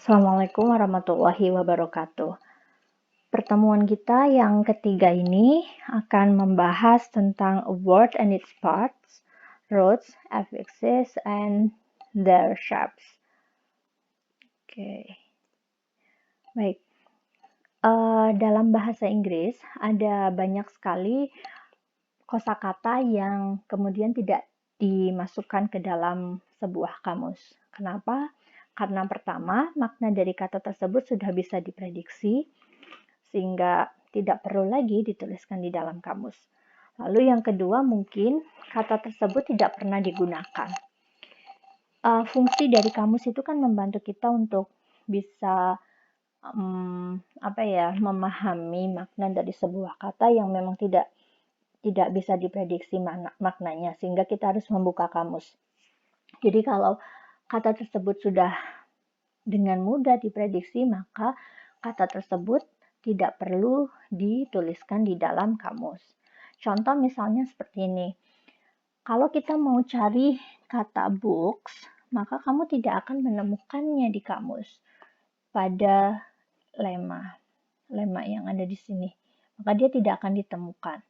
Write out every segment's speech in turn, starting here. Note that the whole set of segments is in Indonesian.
Assalamualaikum warahmatullahi wabarakatuh. Pertemuan kita yang ketiga ini akan membahas tentang a word and its parts, roots, affixes, and their shapes. Oke. Baik. Dalam bahasa Inggris ada banyak sekali kosakata yang kemudian tidak dimasukkan ke dalam sebuah kamus. Kenapa? Karena pertama, makna dari kata tersebut sudah bisa diprediksi, sehingga tidak perlu lagi dituliskan di dalam kamus. Lalu yang kedua, mungkin kata tersebut tidak pernah digunakan. Fungsi dari kamus itu kan membantu kita untuk bisa memahami makna dari sebuah kata yang memang tidak bisa diprediksi maknanya, sehingga kita harus membuka kamus. Jadi kalau kata tersebut sudah dengan mudah diprediksi, maka kata tersebut tidak perlu dituliskan di dalam kamus. Contoh misalnya seperti ini. Kalau kita mau cari kata books, maka kamu tidak akan menemukannya di kamus pada lema yang ada di sini. Maka dia tidak akan ditemukan.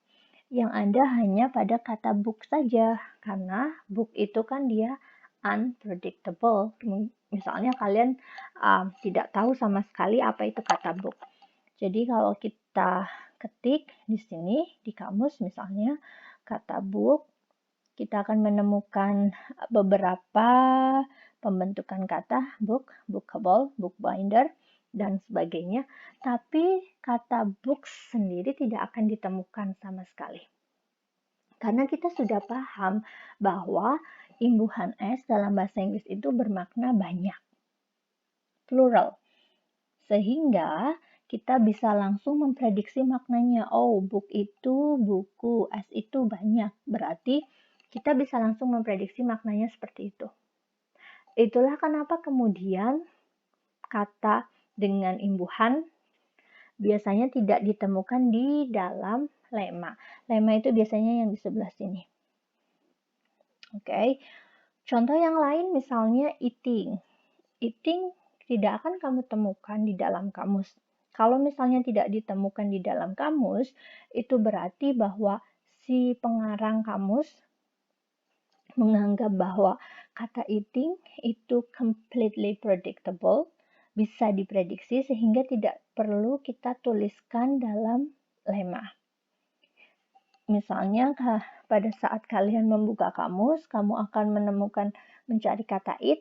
Yang ada hanya pada kata book saja, karena book itu kan dia unpredictable. Misalnya kalian tidak tahu sama sekali apa itu kata book. Jadi kalau kita ketik di sini di kamus misalnya kata book, kita akan menemukan beberapa pembentukan kata book, bookable, bookbinder, dan sebagainya. Tapi kata books sendiri tidak akan ditemukan sama sekali. Karena kita sudah paham bahwa imbuhan S dalam bahasa Inggris itu bermakna banyak, plural. Sehingga kita bisa langsung memprediksi maknanya. Oh, book itu buku, S itu banyak. Berarti kita bisa langsung memprediksi maknanya seperti itu. Itulah kenapa kemudian kata dengan imbuhan biasanya tidak ditemukan di dalam lema. Lema itu biasanya yang di sebelah sini. Oke. Contoh yang lain misalnya eating. Eating tidak akan kamu temukan di dalam kamus. Kalau misalnya tidak ditemukan di dalam kamus, itu berarti bahwa si pengarang kamus menganggap bahwa kata eating itu completely predictable, bisa diprediksi sehingga tidak perlu kita tuliskan dalam lema. Misalnya pada saat kalian membuka kamus, kamu akan mencari kata eat.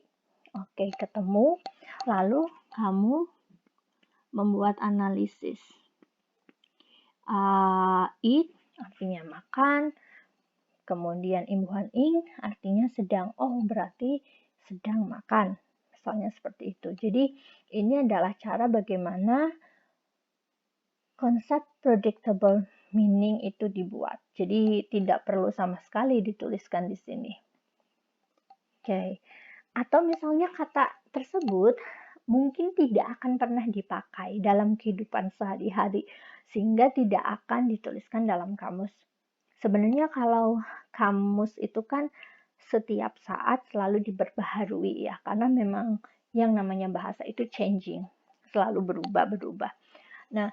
Oke, ketemu. Lalu kamu membuat analisis. Eat artinya makan, kemudian imbuhan ing artinya sedang. Oh, berarti sedang makan. Misalnya seperti itu. Jadi ini adalah cara bagaimana konsep predictable meaning itu dibuat. Jadi tidak perlu sama sekali dituliskan di sini. Oke. Atau misalnya kata tersebut mungkin tidak akan pernah dipakai dalam kehidupan sehari-hari sehingga tidak akan dituliskan dalam kamus. Sebenarnya kalau kamus itu kan setiap saat selalu diperbaharui ya, karena memang yang namanya bahasa itu changing, selalu berubah. Nah,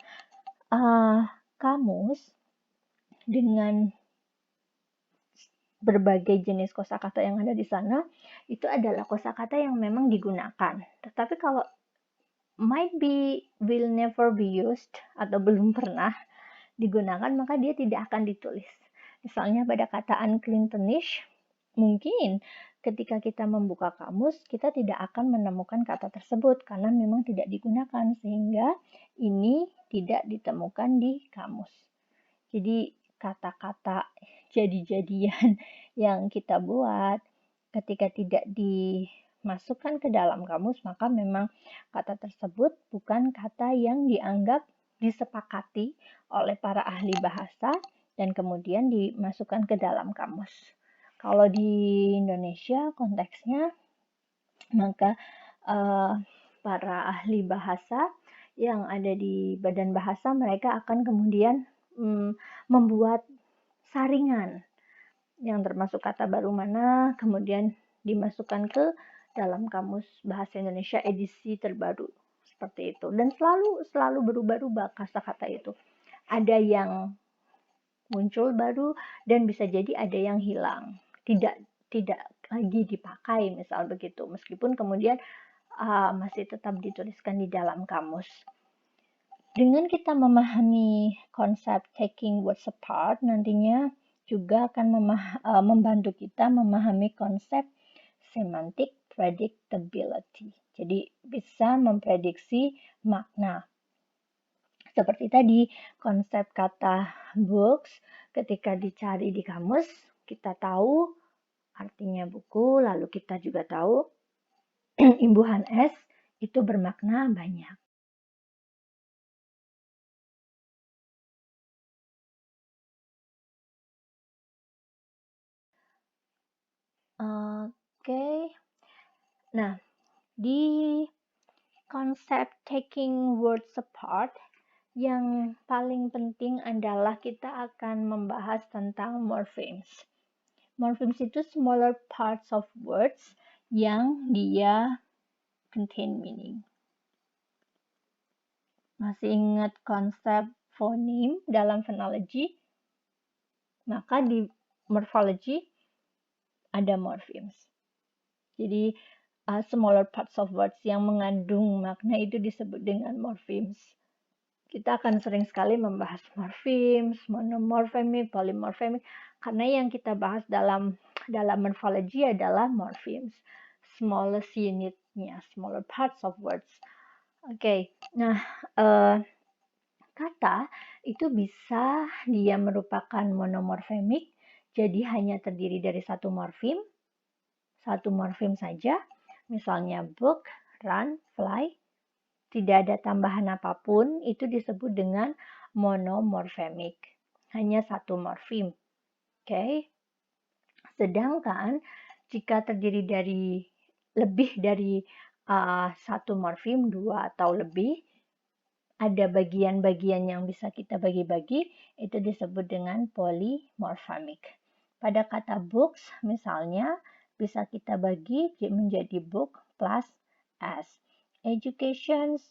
kamus dengan berbagai jenis kosakata yang ada di sana itu adalah kosakata yang memang digunakan. Tetapi kalau might be, will never be used atau belum pernah digunakan, maka dia tidak akan ditulis. Misalnya pada kata uncleantenish, mungkin ketika kita membuka kamus, kita tidak akan menemukan kata tersebut karena memang tidak digunakan, sehingga ini tidak ditemukan di kamus. Jadi kata-kata jadi-jadian yang kita buat ketika tidak dimasukkan ke dalam kamus, maka memang kata tersebut bukan kata yang dianggap disepakati oleh para ahli bahasa dan kemudian dimasukkan ke dalam kamus. Kalau di Indonesia konteksnya, maka para ahli bahasa yang ada di Badan Bahasa, mereka akan kemudian membuat saringan yang termasuk kata baru mana, kemudian dimasukkan ke dalam Kamus Bahasa Indonesia edisi terbaru. Seperti itu. Dan selalu berubah-ubah kosakata itu. Ada yang muncul baru dan bisa jadi ada yang hilang. Tidak lagi dipakai misal begitu. Meskipun kemudian masih tetap dituliskan di dalam kamus. Dengan kita memahami konsep taking words apart, nantinya juga akan membantu kita memahami konsep semantic predictability. Jadi bisa memprediksi makna. Seperti tadi, konsep kata books ketika dicari di kamus, kita tahu artinya buku, lalu kita juga tahu imbuhan S itu bermakna banyak. Oke. Nah, di konsep taking words apart, yang paling penting adalah kita akan membahas tentang morphemes. Morphemes itu smaller parts of words yang dia contain meaning. Masih ingat konsep phoneme dalam phonology? Maka di morphology ada morphemes. Jadi smaller parts of words yang mengandung makna itu disebut dengan morphemes. Kita akan sering sekali membahas morphemes, monomorphemic, polymorphemic, karena yang kita bahas dalam morphology adalah morphemes, smallest unitnya, smaller parts of words. Oke, nah kata itu bisa dia merupakan monomorphemic, jadi hanya terdiri dari satu morfem saja, misalnya book, run, fly, tidak ada tambahan apapun, itu disebut dengan monomorphemic. Hanya satu morfem. Oke. Sedangkan jika terdiri dari lebih dari satu morfem, dua atau lebih, ada bagian-bagian yang bisa kita bagi-bagi, itu disebut dengan polymorphemic. Pada kata books, misalnya, bisa kita bagi menjadi book plus s. Educations,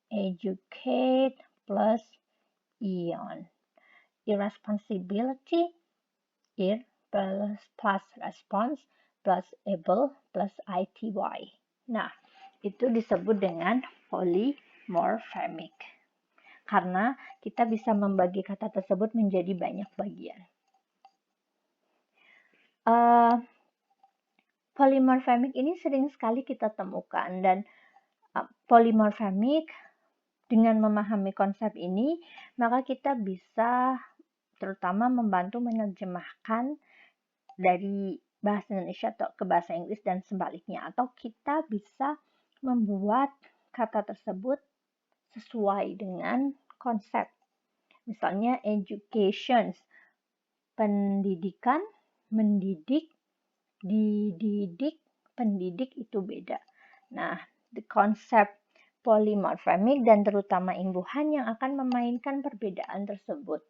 educate plus ion. Irresponsibility, ir plus response plus able plus ity. Nah, itu disebut dengan polymorphemic. Karena kita bisa membagi kata tersebut menjadi banyak bagian. Polymorphemic ini sering sekali kita temukan, dan polymorphemic dengan memahami konsep ini, maka kita bisa terutama membantu menerjemahkan dari bahasa Indonesia atau ke bahasa Inggris dan sebaliknya, atau kita bisa membuat kata tersebut sesuai dengan konsep. Misalnya education, pendidikan, mendidik, dididik, pendidik itu beda. Nah, the konsep polymorphemic dan terutama imbuhan yang akan memainkan perbedaan tersebut.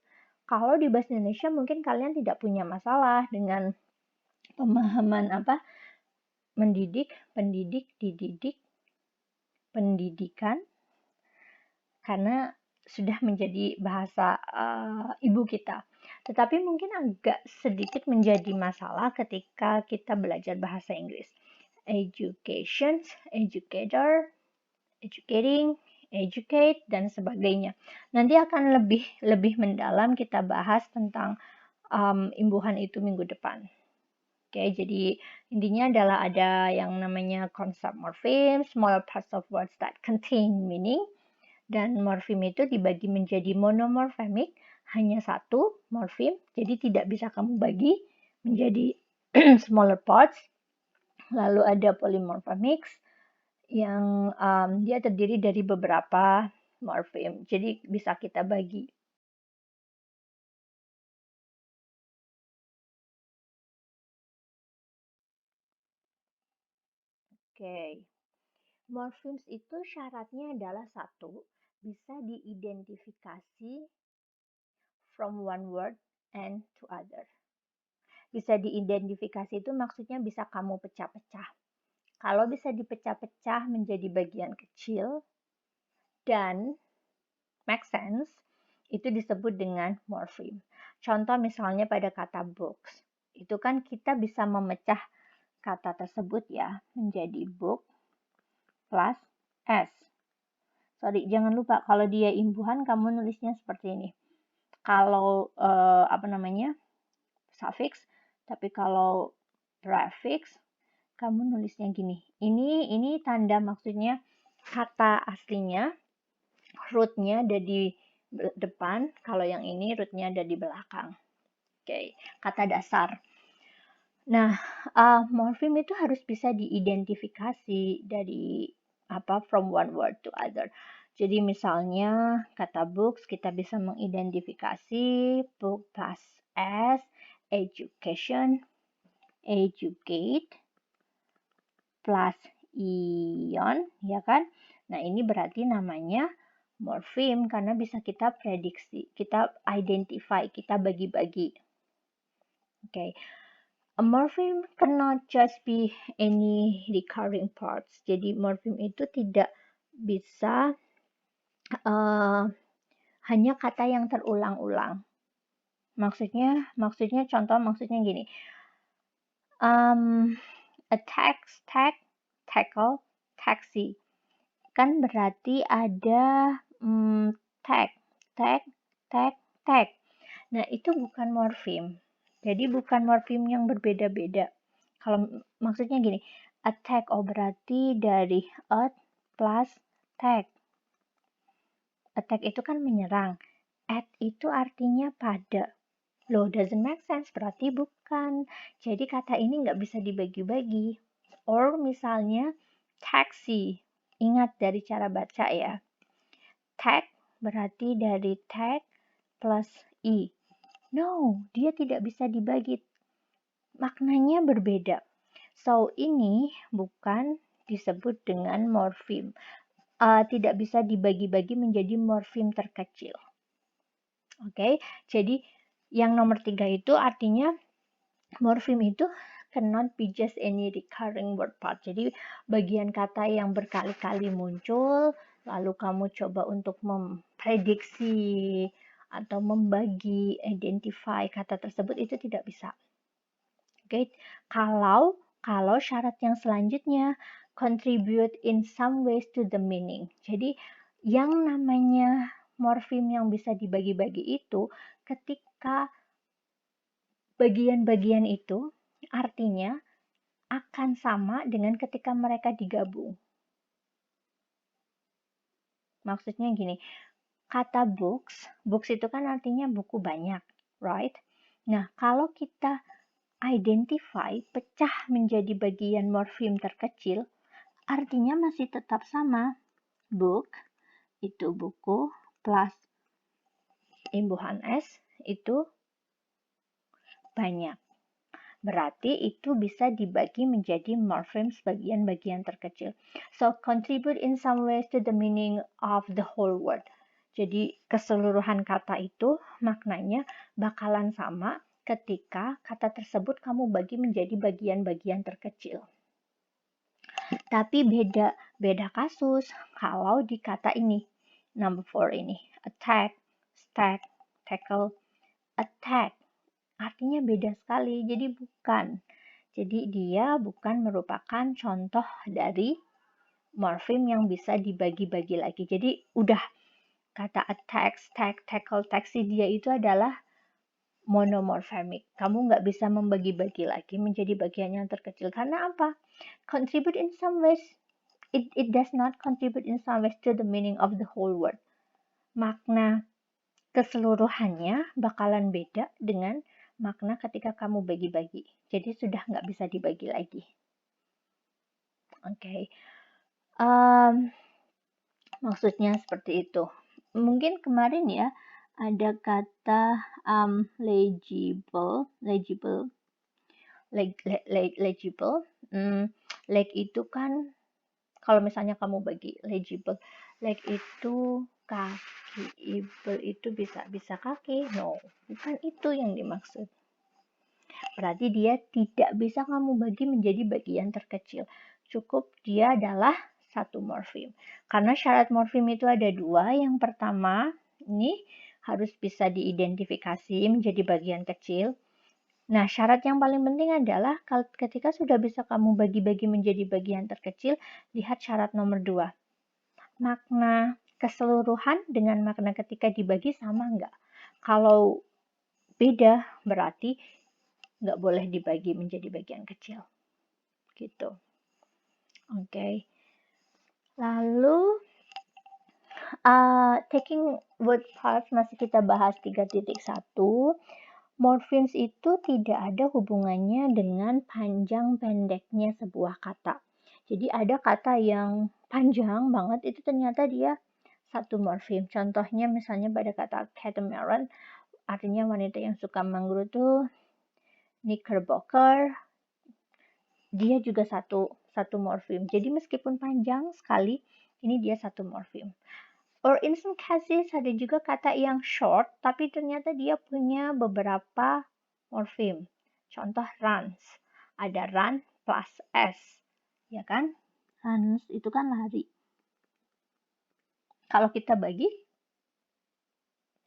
Kalau di bahasa Indonesia mungkin kalian tidak punya masalah dengan pemahaman mendidik, pendidik, dididik, pendidikan, karena sudah menjadi bahasa ibu kita. Tetapi mungkin agak sedikit menjadi masalah ketika kita belajar bahasa Inggris. Education, educator, educating, educate, dan sebagainya. Nanti akan lebih mendalam kita bahas tentang imbuhan itu minggu depan. Oke, jadi intinya adalah ada yang namanya konsep morpheme, small parts of words that contain meaning, dan morfem itu dibagi menjadi monomorphemic, hanya satu morfem, jadi tidak bisa kamu bagi menjadi smaller parts. Lalu ada polymorphemics yang dia terdiri dari beberapa morfem, jadi bisa kita bagi. Oke. Morphemes itu syaratnya adalah satu, bisa diidentifikasi from one word and to other. Bisa diidentifikasi itu maksudnya bisa kamu pecah-pecah. Kalau bisa dipecah-pecah menjadi bagian kecil dan make sense, itu disebut dengan morpheme. Contoh misalnya pada kata books. Itu kan kita bisa memecah kata tersebut ya menjadi book plus s. Sorry, jangan lupa kalau dia imbuhan kamu nulisnya seperti ini. Kalau suffix, tapi kalau prefix kamu nulisnya gini. Ini tanda maksudnya kata aslinya rootnya ada di depan, kalau yang ini rootnya ada di belakang. Oke, kata dasar. Nah, morpheme itu harus bisa diidentifikasi dari from one word to other. Jadi misalnya kata books kita bisa mengidentifikasi book plus s, education, educate plus ion, ya kan? Nah, ini berarti namanya morpheme karena bisa kita prediksi, kita identify, kita bagi-bagi. Okay. A morpheme cannot just be any recurring parts. Jadi morpheme itu tidak bisa hanya kata yang terulang-ulang. Maksudnya maksudnya gini. Attack, tackle, taxi. Kan berarti ada tag. Nah, itu bukan morpheme. Jadi bukan morpheme yang berbeda-beda. Kalau maksudnya gini, attack berarti dari at plus tag. Attack itu kan menyerang. At itu artinya pada. Loh, doesn't make sense, berarti bukan. Jadi kata ini nggak bisa dibagi-bagi. Or misalnya taxi. Ingat dari cara baca ya. Tag berarti dari tag plus i. No, dia tidak bisa dibagi. Maknanya berbeda. So, ini bukan disebut dengan morpheme. Tidak bisa dibagi-bagi menjadi morpheme terkecil. Oke, jadi yang nomor 3 itu artinya morpheme itu cannot be just any recurring word part. Jadi bagian kata yang berkali-kali muncul, lalu kamu coba untuk memprediksi atau membagi, identify kata tersebut itu tidak bisa. Oke, kalau syarat yang selanjutnya contribute in some ways to the meaning. Jadi yang namanya morpheme yang bisa dibagi-bagi itu ketika bagian-bagian itu artinya akan sama dengan ketika mereka digabung. Maksudnya gini, kata books itu kan artinya buku banyak, right? Nah, kalau kita identify, pecah menjadi bagian morpheme terkecil, artinya masih tetap sama. Book itu buku plus imbuhan S itu banyak. Berarti itu bisa dibagi menjadi morphemes bagian-bagian terkecil. So, contribute in some ways to the meaning of the whole word. Jadi, keseluruhan kata itu maknanya bakalan sama ketika kata tersebut kamu bagi menjadi bagian-bagian terkecil. Tapi beda kasus kalau di kata ini, number 4 ini, attack, stack, tackle, attack. Artinya beda sekali, jadi bukan. Jadi dia bukan merupakan contoh dari morpheme yang bisa dibagi-bagi lagi. Jadi udah kata attack, stack, tackle, taxi dia itu adalah monomorphemic. Kamu nggak bisa membagi-bagi lagi menjadi bagian yang terkecil. Karena apa? Contribute in some ways. It does not contribute in some ways to the meaning of the whole word. Makna keseluruhannya bakalan beda dengan makna ketika kamu bagi-bagi. Jadi sudah nggak bisa dibagi lagi. Oke. Maksudnya seperti itu. Mungkin kemarin ya ada kata legible. Leg itu kan kalau misalnya kamu bagi legible, leg itu kaki, able itu bisa kaki. No, bukan itu yang dimaksud. Berarti dia tidak bisa kamu bagi menjadi bagian terkecil. Cukup dia adalah satu morfem. Karena syarat morfem itu ada dua. Yang pertama, ini harus bisa diidentifikasi menjadi bagian kecil. Nah, syarat yang paling penting adalah ketika sudah bisa kamu bagi-bagi menjadi bagian terkecil, lihat syarat nomor 2. Makna keseluruhan dengan makna ketika dibagi sama enggak? Kalau beda, berarti nggak boleh dibagi menjadi bagian kecil. Gitu. Oke. Lalu, taking word parts masih kita bahas 3.1. Morphemes itu tidak ada hubungannya dengan panjang pendeknya sebuah kata. Jadi ada kata yang panjang banget itu ternyata dia satu morfem. Contohnya misalnya pada kata catamaran, artinya wanita yang suka menggerutu. Knickerbocker, dia juga satu morfem. Jadi meskipun panjang sekali, ini dia satu morfem. Or in some cases ada juga kata yang short, tapi ternyata dia punya beberapa morfem. Contoh runs, ada run plus s, ya kan? Runs itu kan lari. Kalau kita bagi,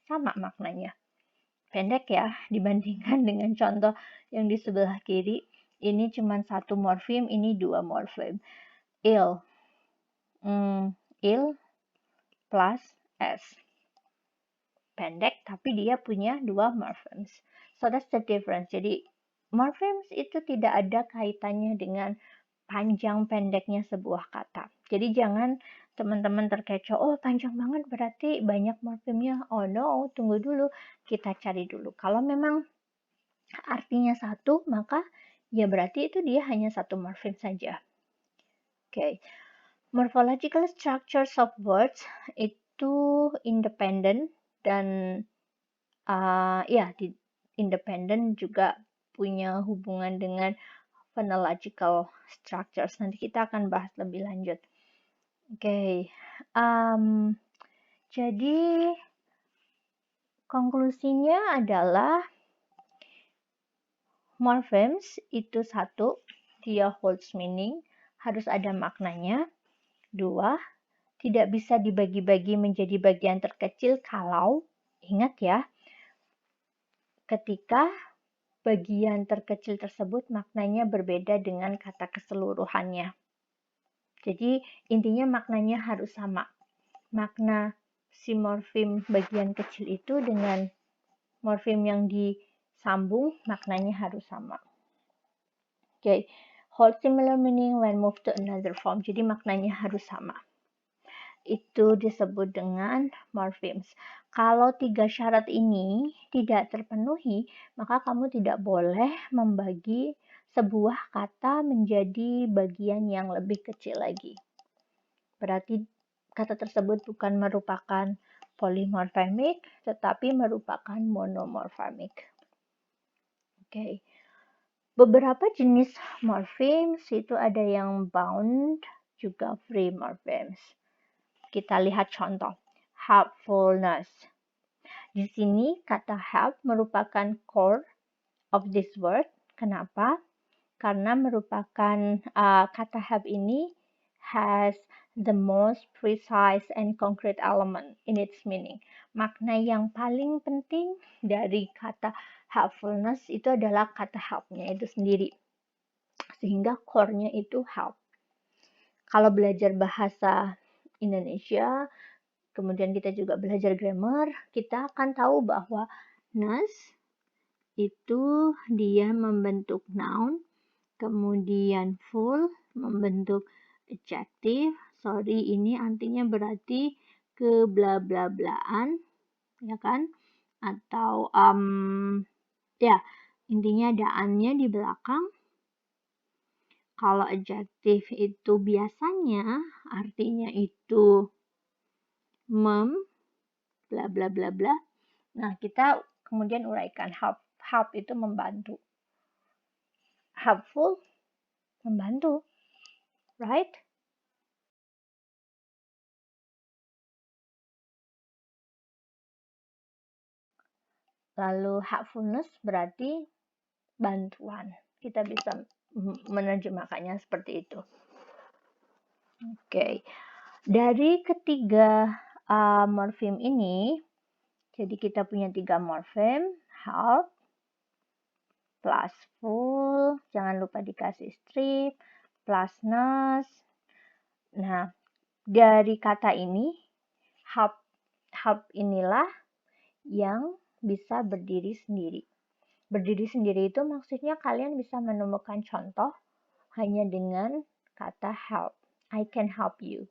sama maknanya. Pendek ya dibandingkan dengan contoh yang di sebelah kiri. Ini cuma satu morfem, ini dua morfem. Ill, ill plus s. Pendek, tapi dia punya dua morphemes. So that's the difference. Jadi morphemes itu tidak ada kaitannya dengan panjang pendeknya sebuah kata. Jadi jangan teman-teman terkecoh, oh panjang banget berarti banyak morfemnya. Oh no, tunggu dulu, kita cari dulu. Kalau memang artinya satu, maka ya berarti itu dia hanya satu morfem saja. Okay. Morphological structures of words itu independent dan independent juga punya hubungan dengan phonological structures. Nanti kita akan bahas lebih lanjut. Oke, jadi konklusinya adalah morphemes itu satu, dia holds meaning, harus ada maknanya. Dua, tidak bisa dibagi-bagi menjadi bagian terkecil kalau, ingat ya, ketika bagian terkecil tersebut maknanya berbeda dengan kata keseluruhannya. Jadi intinya maknanya harus sama. Makna si morfem bagian kecil itu dengan morfem yang disambung maknanya harus sama. Oke, hold similar meaning when moved to another form. Jadi maknanya harus sama. Itu disebut dengan morphemes. Kalau tiga syarat ini tidak terpenuhi, maka kamu tidak boleh membagi sebuah kata menjadi bagian yang lebih kecil lagi. Berarti kata tersebut bukan merupakan polymorphemic, tetapi merupakan monomorphemic. Oke. Beberapa jenis morphemes itu ada yang bound, juga free morphemes. Kita lihat contoh, helpfulness. Di sini kata help merupakan core of this word. Kenapa? Karena merupakan kata help ini has the most precise and concrete element in its meaning. Makna yang paling penting dari kata helpfulness itu adalah kata help-nya itu sendiri. Sehingga core-nya itu help. Kalau belajar bahasa Indonesia, kemudian kita juga belajar grammar, kita akan tahu bahwa ness itu dia membentuk noun, kemudian full membentuk adjective. Sorry, ini artinya berarti ke bla bla blaan, ya kan? Atau ya intinya daannya di belakang. Kalau adjective itu biasanya artinya itu bla bla bla bla. Nah, kita kemudian uraikan help. Help itu membantu. Helpful membantu. Right? Lalu helpfulness berarti bantuan. Kita bisa menerjemahkannya seperti itu. Oke. Dari ketiga morfem ini, jadi kita punya 3 morfem, help, plus full, jangan lupa dikasih strip, plusness. Nah, dari kata ini, help inilah yang bisa berdiri sendiri. Berdiri sendiri itu maksudnya kalian bisa menemukan contoh hanya dengan kata help. I can help you.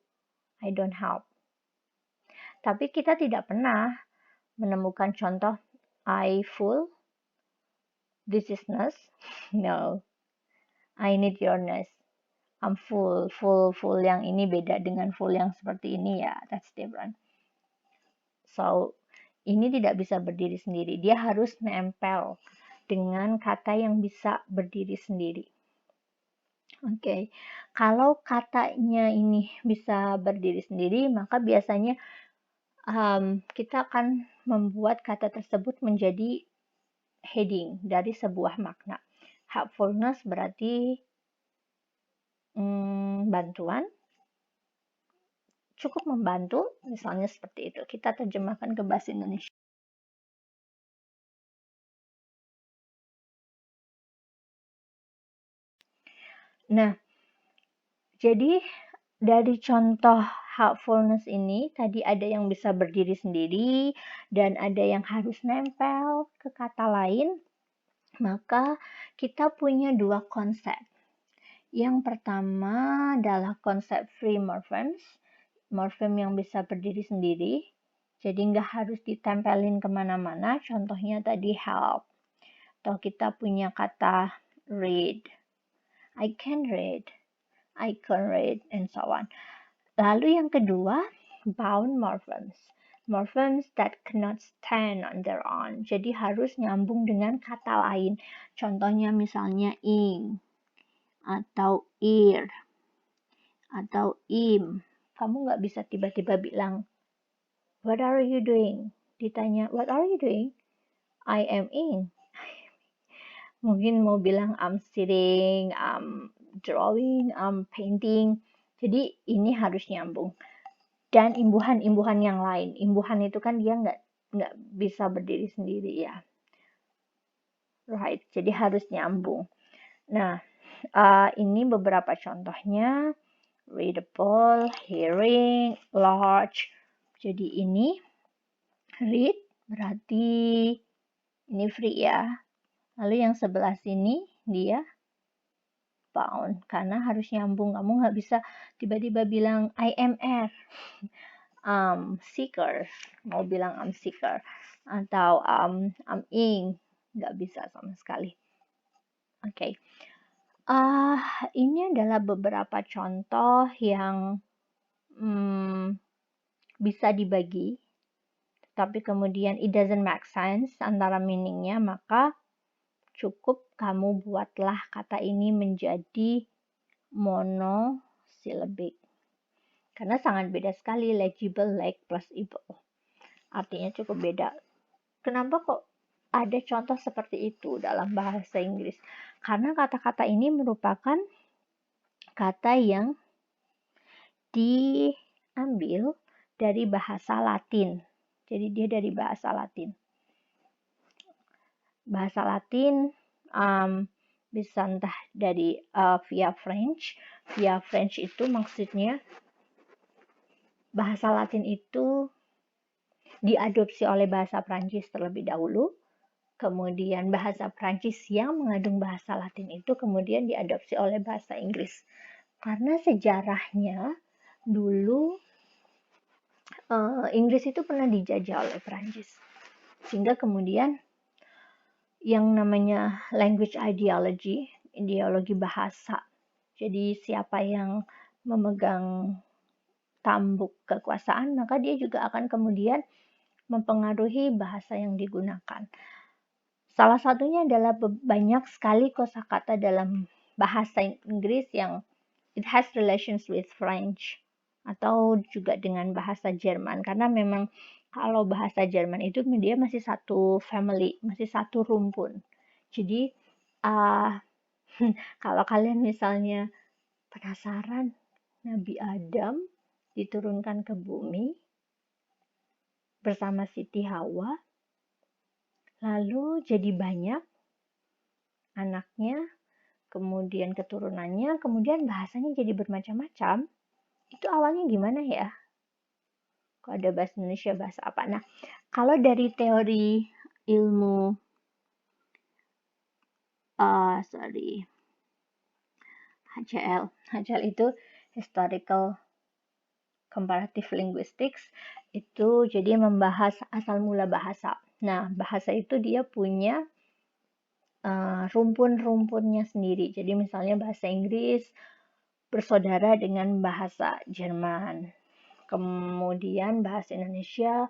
I don't help. Tapi kita tidak pernah menemukan contoh I full, this is ness. No. I need your ness. I'm full yang ini beda dengan full yang seperti ini ya. That's different. So, ini tidak bisa berdiri sendiri. Dia harus nempel dengan kata yang bisa berdiri sendiri. Oke, kalau katanya ini bisa berdiri sendiri, maka biasanya kita akan membuat kata tersebut menjadi heading dari sebuah makna. Helpfulness berarti bantuan, cukup membantu, misalnya seperti itu. Kita terjemahkan ke bahasa Indonesia. Nah, jadi dari contoh helpfulness ini, tadi ada yang bisa berdiri sendiri dan ada yang harus nempel ke kata lain, maka kita punya 2 konsep. Yang pertama adalah konsep free morphemes, morfem yang bisa berdiri sendiri, jadi nggak harus ditempelin kemana-mana, contohnya tadi help. Atau kita punya kata read, I can read, I can read, and so on. Lalu yang kedua, bound morphemes. Morphemes that cannot stand on their own. Jadi harus nyambung dengan kata lain. Contohnya misalnya ing, atau ear, atau im. Kamu nggak bisa tiba-tiba bilang, what are you doing? Ditanya, what are you doing? I am ing. Mungkin mau bilang I'm sitting, I'm drawing, I'm painting. Jadi ini harus nyambung. Dan imbuhan-imbuhan yang lain. Imbuhan itu kan dia nggak bisa berdiri sendiri ya. Right, jadi harus nyambung. Nah, ini beberapa contohnya. Readable, hearing, large. Jadi ini read berarti ini free ya. Lalu yang sebelah sini dia bound karena harus nyambung. Kamu nggak bisa tiba-tiba bilang I am air. Seeker. Mau bilang I'm seeker. Atau I'm ing. Nggak bisa sama sekali. Oke. Ini adalah beberapa contoh yang bisa dibagi, tapi kemudian it doesn't make sense antara meaningnya, maka cukup kamu buatlah kata ini menjadi monosilabik. Karena sangat beda sekali legible, like plus able. Artinya cukup beda. Kenapa kok ada contoh seperti itu dalam bahasa Inggris? Karena kata-kata ini merupakan kata yang diambil dari bahasa Latin. Jadi dia dari bahasa Latin. Bahasa Latin bisa entah dari via French. Via French itu maksudnya bahasa Latin itu diadopsi oleh bahasa Prancis terlebih dahulu. Kemudian bahasa Prancis yang mengandung bahasa Latin itu kemudian diadopsi oleh bahasa Inggris. Karena sejarahnya dulu Inggris itu pernah dijajah oleh Prancis. Sehingga kemudian yang namanya language ideology, ideologi bahasa. Jadi siapa yang memegang tambuk kekuasaan, maka dia juga akan kemudian mempengaruhi bahasa yang digunakan. Salah satunya adalah banyak sekali kosakata dalam bahasa Inggris yang it has relations with French atau juga dengan bahasa Jerman karena memang kalau bahasa Jerman itu dia masih satu family, masih satu rumpun. Jadi Ah, kalau kalian misalnya penasaran, Nabi Adam diturunkan ke bumi bersama Siti Hawa, lalu jadi banyak anaknya, kemudian keturunannya, kemudian bahasanya jadi bermacam-macam. Itu awalnya gimana ya? Kok ada bahasa Indonesia, bahasa apa? Nah, kalau dari teori ilmu, HCL itu Historical Comparative Linguistics, itu jadi membahas asal mula bahasa. Nah, bahasa itu dia punya rumpun-rumpunnya sendiri. Jadi misalnya bahasa Inggris bersaudara dengan bahasa Jerman. Kemudian bahasa Indonesia,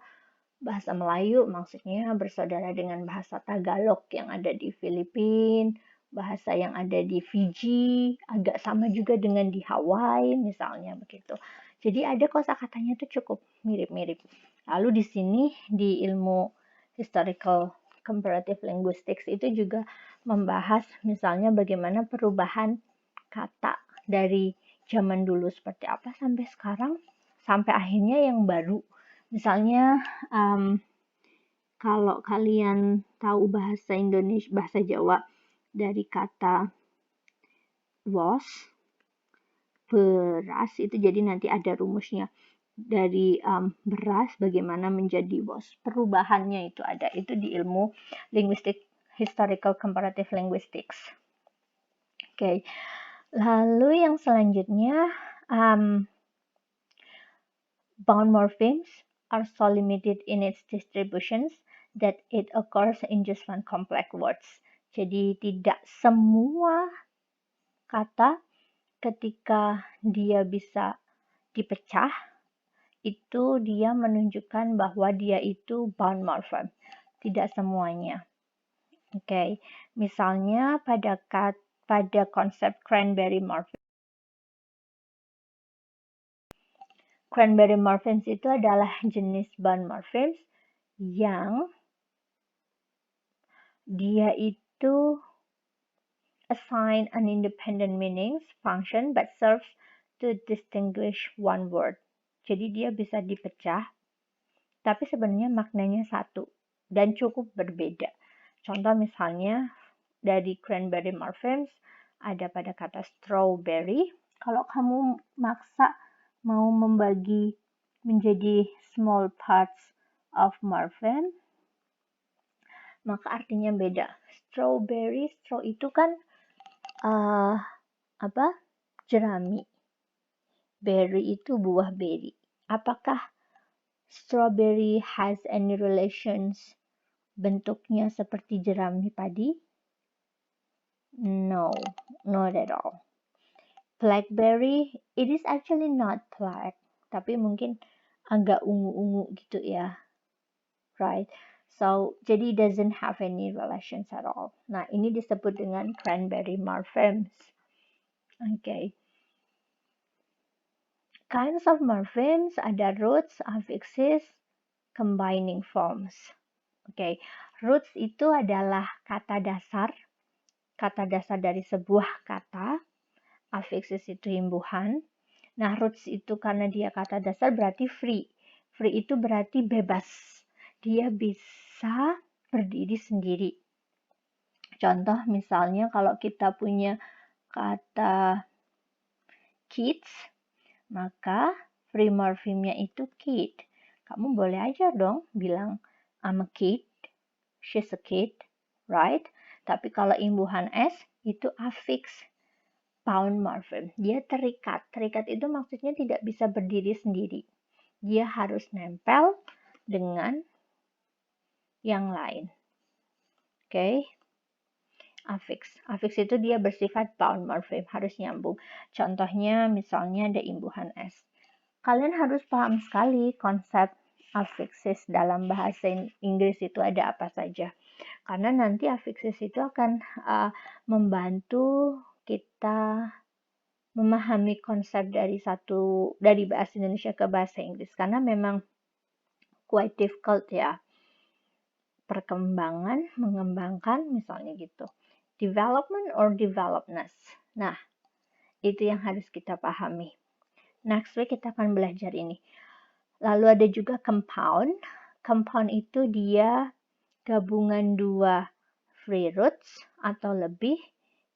bahasa Melayu maksudnya bersaudara dengan bahasa Tagalog yang ada di Filipina, bahasa yang ada di Fiji, agak sama juga dengan di Hawaii misalnya begitu. Jadi ada kosakatanya tuh cukup mirip-mirip. Lalu di sini di ilmu historical comparative linguistics itu juga membahas misalnya bagaimana perubahan kata dari zaman dulu seperti apa sampai sekarang, sampai akhirnya yang baru. Misalnya kalau kalian tahu bahasa Indonesia, bahasa Jawa dari kata was, beras, itu jadi nanti ada rumusnya. Dari beras bagaimana menjadi was. Perubahannya itu ada. Itu di ilmu linguistik, historical comparative linguistics. Oke. Lalu yang selanjutnya, bound morphemes are so limited in its distributions that it occurs in just one complex words. Jadi tidak semua kata ketika dia bisa dipecah, itu dia menunjukkan bahwa dia itu bound morpheme. Tidak semuanya. Oke. Misalnya pada konsep cranberry morpheme. Cranberry morphemes itu adalah jenis bound morphemes yang dia itu assign an independent meanings function but serves to distinguish one word. Jadi dia bisa dipecah, tapi sebenarnya maknanya satu dan cukup berbeda. Contoh misalnya dari cranberry morphemes ada pada kata strawberry. Kalau kamu maksa mau membagi menjadi small parts of morpheme, maka artinya beda. Strawberry, straw itu kan jerami. Berry itu buah beri. Apakah strawberry has any relations bentuknya seperti jerami padi? No, not at all. Blackberry, it is actually not black, tapi mungkin agak ungu-ungu gitu ya. Right? So, jadi doesn't have any relations at all. Nah, ini disebut dengan cranberry morphemes. Okay. Kinds of morphemes ada roots, affixes, combining forms. Okay. Roots itu adalah kata dasar dari sebuah kata. Affixes itu imbuhan. Nah, roots itu karena dia kata dasar berarti free. Free itu berarti bebas. Dia bisa berdiri sendiri. Contoh misalnya kalau kita punya kata kids, maka free morpheme-nya itu kid. Kamu boleh aja dong bilang I'm a kid, she's a kid, right? Tapi kalau imbuhan S itu affix, bound morpheme. Dia terikat. Terikat itu maksudnya tidak bisa berdiri sendiri. Dia harus nempel dengan yang lain. Oke. Affix. Affix itu dia bersifat bound morpheme, harus nyambung. Contohnya misalnya ada imbuhan S. Kalian harus paham sekali konsep affixes dalam bahasa Inggris itu ada apa saja. Karena nanti affixes itu akan membantu kita memahami konsep dari bahasa Indonesia ke bahasa Inggris. Karena memang quite difficult ya. Mengembangkan misalnya gitu. Development or developness. Nah, itu yang harus kita pahami. Next week kita akan belajar ini. Lalu ada juga compound. Compound itu dia gabungan dua free roots atau lebih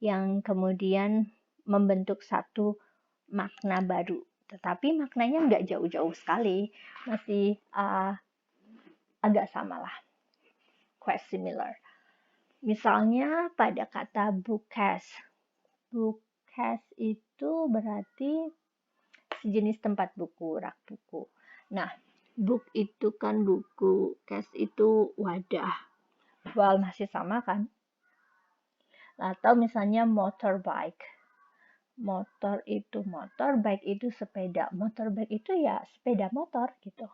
yang kemudian membentuk satu makna baru. Tetapi maknanya nggak jauh-jauh sekali, masih agak sama lah, quite similar. Misalnya pada kata bookcase. Bookcase itu berarti sejenis tempat buku, rak buku. Nah, book itu kan buku, case itu wadah. Well, masih sama kan? Atau misalnya motorbike. Motor itu motor, bike itu sepeda. Motorbike itu ya sepeda motor gitu.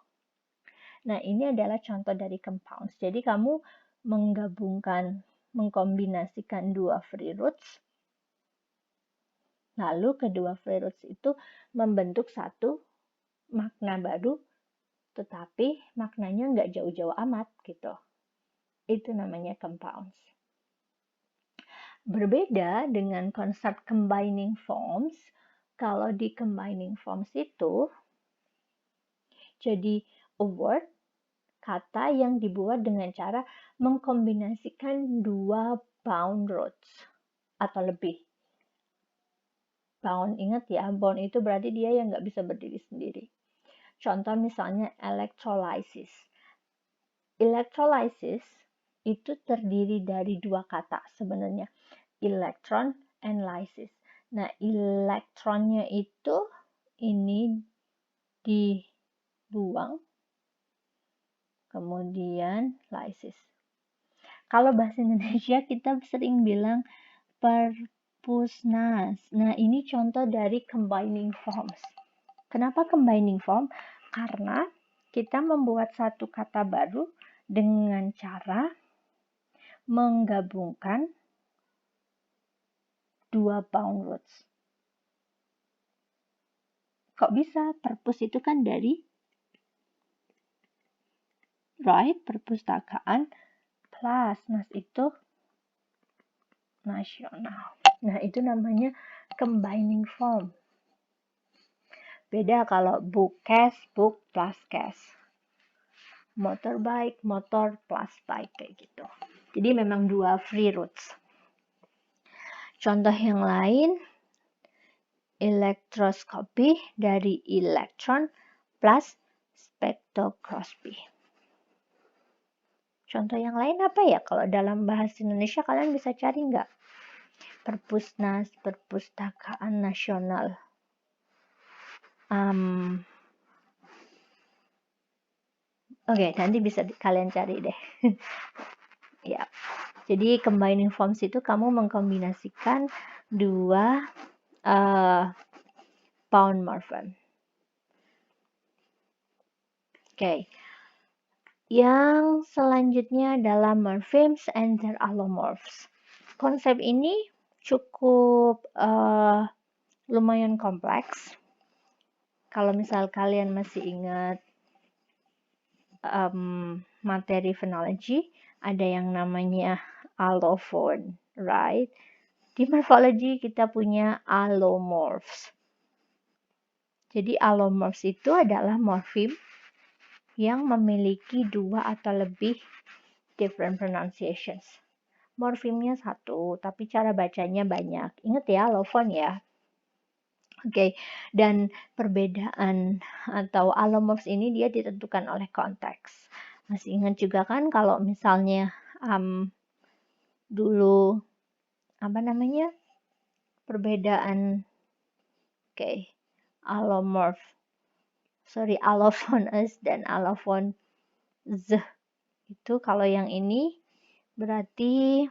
Nah, ini adalah contoh dari compounds. Jadi kamu menggabungkan, mengkombinasikan dua free roots, lalu kedua free roots itu membentuk satu makna baru, tetapi maknanya nggak jauh-jauh amat gitu. Itu namanya compounds. Berbeda dengan konsep combining forms, kalau di combining forms itu jadi a word, kata yang dibuat dengan cara mengkombinasikan dua bound roots atau lebih. Bound, ingat ya, bound itu berarti dia yang nggak bisa berdiri sendiri. Contoh misalnya electrolysis. Electrolysis itu terdiri dari dua kata sebenarnya, electron and lysis. Nah, elektronnya itu ini dibuang, kemudian lysis. Kalau bahasa Indonesia kita sering bilang perpusnas. Nah, ini contoh dari combining forms. Kenapa combining form? Karena kita membuat satu kata baru dengan cara menggabungkan dua bound roots. Kok bisa? Perpus itu kan dari right, perpustakaan, plus nas itu nasional. Nah, itu namanya combining form. Beda kalau bookcase, book plus case. Motorbike, motor plus bike kayak gitu. Jadi memang dua free roots. Contoh yang lain, elektroskopi dari elektron plus spektroskopi. Contoh yang lain apa ya? Kalau dalam bahasa Indonesia kalian bisa cari nggak? Perpusnas, Perpustakaan Nasional. Oke, nanti bisa kalian cari deh. Ya. Jadi combining forms itu kamu mengkombinasikan dua bound morphem. Oke. Yang selanjutnya adalah morphemes and their allomorphs. Konsep ini cukup lumayan kompleks. Kalau misal kalian masih ingat materi phonology, ada yang namanya allophone, right? Di morphology kita punya allomorphs. Jadi allomorphs itu adalah morfem yang memiliki dua atau lebih different pronunciations. Morfemnya satu, tapi cara bacanya banyak. Ingat ya, allophone ya. Oke, dan perbedaan atau allomorphs ini dia ditentukan oleh konteks. Masih ingat juga kan kalau misalnya dulu perbedaan allophone S dan allophone Z. Itu kalau yang ini berarti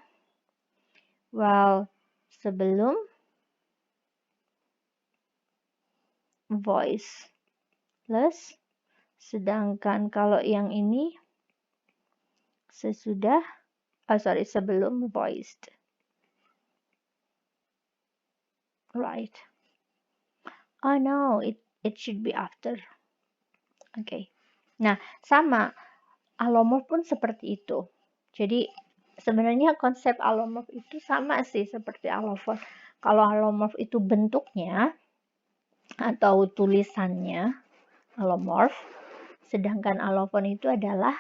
sebelum voiceless, sedangkan kalau yang ini sebelum voiced. Right. Oh no, it should be after. Oke. Nah, sama allomorph pun seperti itu. Jadi Sebenarnya konsep alomorf itu sama sih seperti allophone. Kalau alomorf itu bentuknya atau tulisannya alomorf, sedangkan allophone itu adalah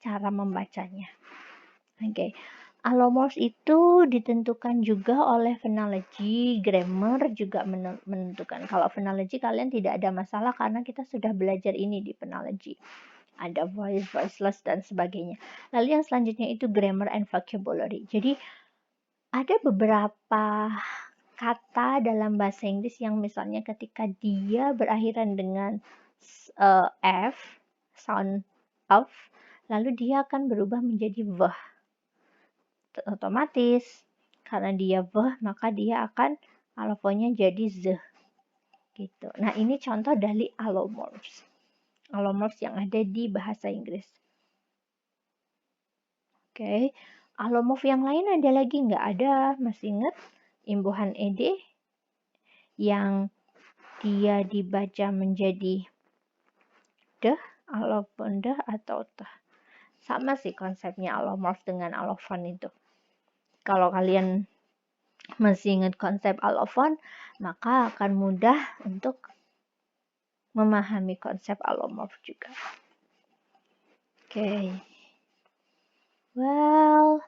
cara membacanya. Oke. Allomorph itu ditentukan juga oleh phonology, grammar juga menentukan. Kalau phonology kalian tidak ada masalah karena kita sudah belajar ini di phonology. Ada voice, voiceless, dan sebagainya. Lalu yang selanjutnya itu grammar and vocabulary. Jadi ada beberapa kata dalam bahasa Inggris yang misalnya ketika dia berakhiran dengan F, sound of, lalu dia akan berubah menjadi V. Otomatis karena dia V maka dia akan allophone-nya jadi Z gitu. Nah, ini contoh dari allomorphs. Allomorphs yang ada di bahasa Inggris. Oke. Allomorph yang lain ada lagi nggak? Ada, masih ingat imbuhan ed yang dia dibaca menjadi deh, allophone deh atau teh. Sama sih konsepnya allomorph dengan allophone itu. Kalau kalian masih ingat konsep allophone, maka akan mudah untuk memahami konsep allomorph juga. Okay. Well,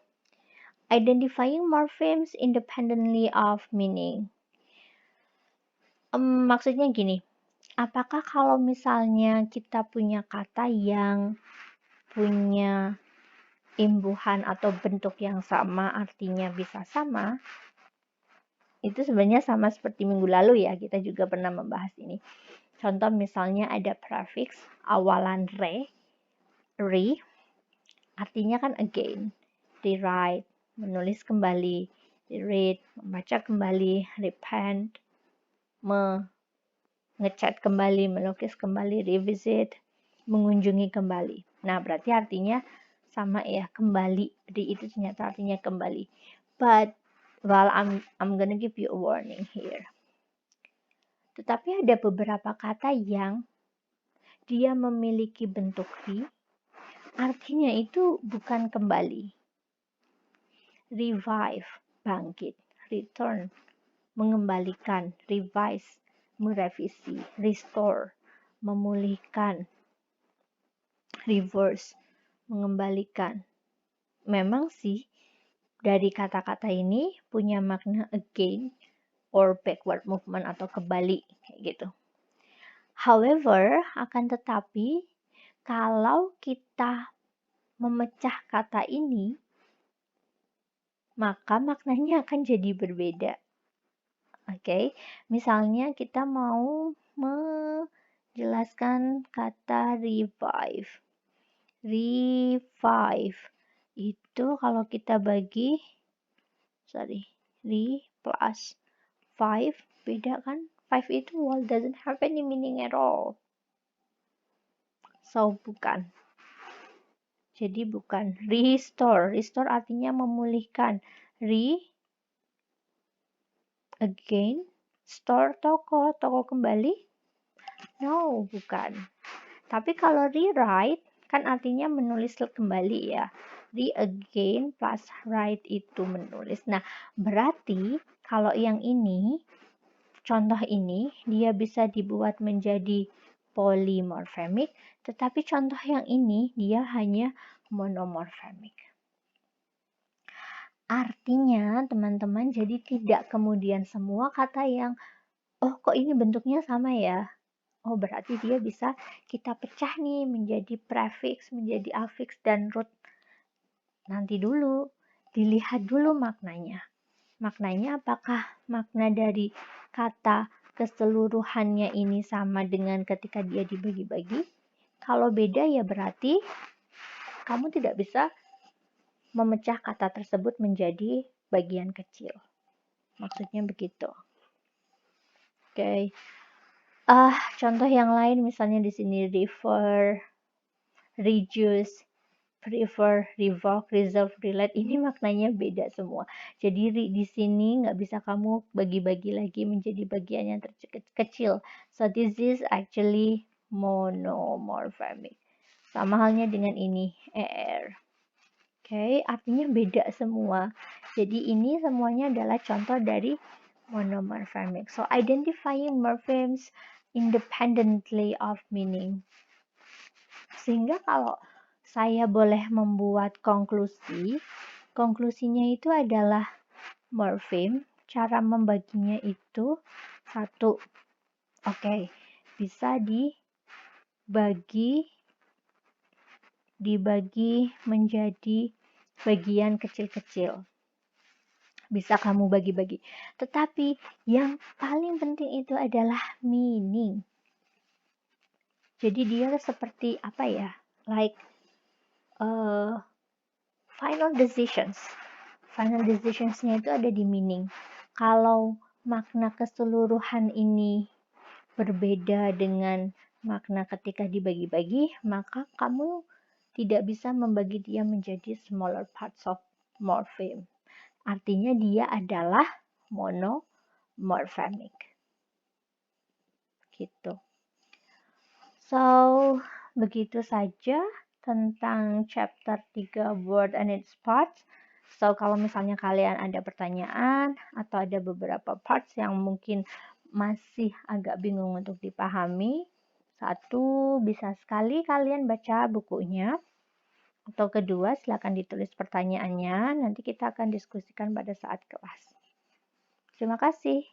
identifying morphemes independently of meaning. Maksudnya gini, apakah kalau misalnya kita punya kata yang punya imbuhan atau bentuk yang sama, artinya bisa sama, itu sebenarnya sama seperti minggu lalu ya, kita juga pernah membahas ini. Contoh misalnya ada prefix awalan re, artinya kan again, rewrite, menulis kembali, read, membaca kembali, repent, ngecat kembali, melukis kembali, revisit, mengunjungi kembali. Nah, berarti artinya sama ya, kembali. Di itu ternyata artinya kembali. But, well, I'm gonna give you a warning here. Tetapi ada beberapa kata yang dia memiliki bentuk re, artinya itu bukan kembali. Revive, bangkit. Return, mengembalikan. Revise, merevisi. Restore, memulihkan. Reverse, mengembalikan. Memang sih dari kata-kata ini punya makna again or backward movement atau kembali kayak gitu. However, akan tetapi kalau kita memecah kata ini, maka maknanya akan jadi berbeda. Oke, misalnya kita mau menjelaskan kata revive. Revive itu kalau kita bagi, re plus 5, beda kan? 5 itu well doesn't have any meaning at all. So, bukan. Jadi bukan. Restore. Restore artinya memulihkan. Again. Store toko. Toko kembali. No, bukan. Tapi kalau rewrite, kan artinya menulis kembali ya. Again plus write itu menulis. Nah, berarti kalau yang ini, contoh ini, dia bisa dibuat menjadi polymorphemic, tetapi contoh yang ini, dia hanya monomorphemic. Artinya, teman-teman, jadi tidak kemudian semua kata yang, oh kok ini bentuknya sama ya? Oh, berarti dia bisa kita pecah nih menjadi prefix, menjadi affix, dan root. Nanti dulu, dilihat dulu maknanya. Maknanya apakah makna dari kata keseluruhannya ini sama dengan ketika dia dibagi-bagi? Kalau beda ya berarti kamu tidak bisa memecah kata tersebut menjadi bagian kecil. Maksudnya begitu. Oke. Contoh yang lain misalnya di sini refer, reduce, prefer, revoke, reserve, relate, ini maknanya beda semua. Jadi di sini nggak bisa kamu bagi-bagi lagi menjadi bagian yang kecil. So this is actually monomorphemic. Sama halnya dengan ini, er. Oke, artinya beda semua. Jadi ini semuanya adalah contoh dari monomorphic. So identifying morphemes independently of meaning. Sehingga kalau saya boleh membuat konklusi, konklusinya itu adalah morfem. Cara membaginya itu satu. Oke, bisa dibagi menjadi bagian kecil-kecil. Bisa kamu bagi-bagi. Tetapi yang paling penting itu adalah meaning. Jadi dia seperti apa ya? Like final decisions. Final decisionsnya itu ada di meaning. Kalau makna keseluruhan ini berbeda dengan makna ketika dibagi-bagi, maka kamu tidak bisa membagi dia menjadi smaller parts of morpheme. Artinya dia adalah monomorphemic. Gitu. So, begitu saja tentang chapter 3 word and its parts. So, kalau misalnya kalian ada pertanyaan atau ada beberapa parts yang mungkin masih agak bingung untuk dipahami, satu, bisa sekali kalian baca bukunya. Atau kedua, silakan ditulis pertanyaannya. Nanti kita akan diskusikan pada saat kelas. Terima kasih.